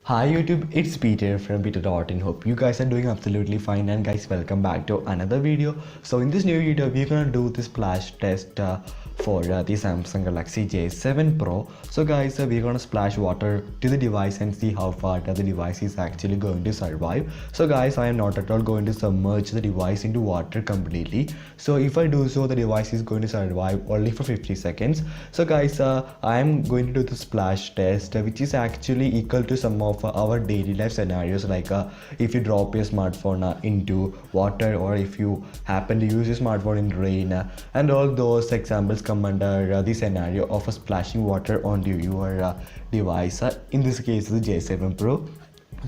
Hi YouTube, it's Peter from Peter.in. Hope you guys are doing absolutely fine, and guys, welcome back to another video. So in this new video we're gonna do this splash test for the Samsung Galaxy J7 Pro. So guys, we're gonna splash water to the device and see how far the device is actually going to survive. So guys, I am not at all going to submerge the device into water completely. So if I do so, the device is going to survive only for 50 seconds. So guys, I am going to do the splash test, which is actually equal to some of our daily life scenarios, like if you drop your smartphone into water, or if you happen to use your smartphone in rain, and all those examples come under the scenario of splashing water onto your device, in this case the J7 Pro.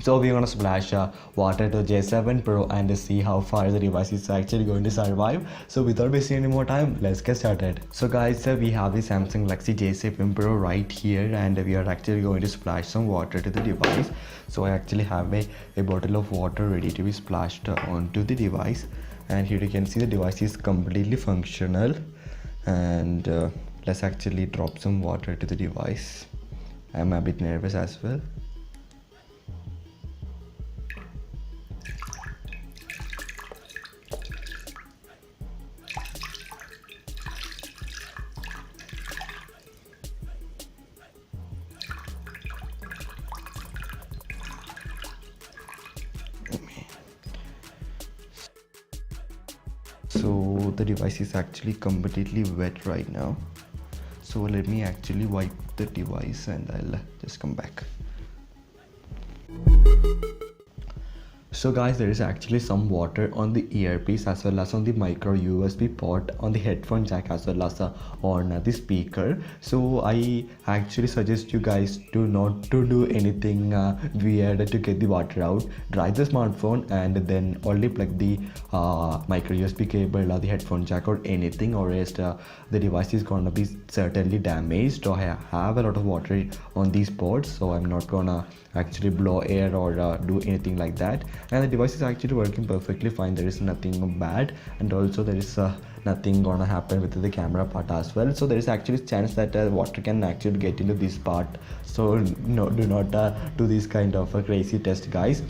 So we're gonna splash water to J7 Pro and see how far the device is actually going to survive. So without wasting any more time, let's get started. So guys, we have the Samsung Galaxy J7 Pro right here, and we are actually going to splash some water to the device. So I actually have a bottle of water ready to be splashed onto the device, and here you can see the device is completely functional. And let's actually drop some water to the device. I'm a bit nervous as well. So the device is actually completely wet right now. So let me actually wipe the device and I'll just come back. So guys, there is actually some water on the earpiece as well as on the micro USB port, on the headphone jack, as well as on the speaker. So I actually suggest you guys to not to do anything weird to get the water out. Dry the smartphone and then only plug the micro USB cable or the headphone jack or anything, or else the device is gonna be certainly damaged. So I have a lot of water on these ports, so I'm not gonna actually blow air or do anything like that. And the device is actually working perfectly fine. There is nothing bad, and also there is nothing gonna happen with the camera part as well. So there is actually chance that water can actually get into this part. So no, do not do this kind of a crazy test, guys.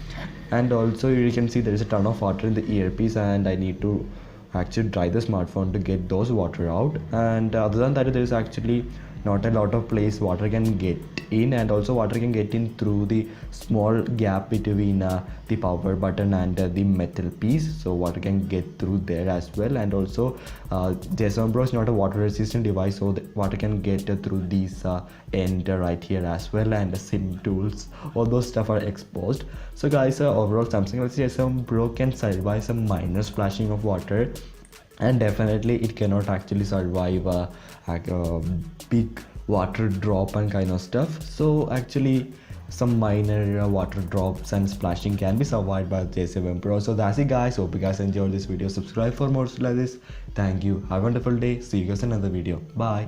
And also you can see there is a ton of water in the earpiece, and I need to actually dry the smartphone to get those water out. And other than that, there is actually not a lot of place water can get in, and also water can get in through the small gap between the power button and the metal piece. So water can get through there as well. And also J7 Pro is not a water resistant device, so the water can get through these end right here as well, and the SIM tools, all those stuff are exposed. So guys, overall Samsung Galaxy J7 Pro can survive some minor splashing of water, and definitely it cannot actually survive like a big water drop and kind of stuff. So actually some minor water drops and splashing can be survived by J7 Pro. So that's it guys, hope you guys enjoyed this video. Subscribe for more like this. Thank you, have a wonderful day, see you guys in another video. Bye.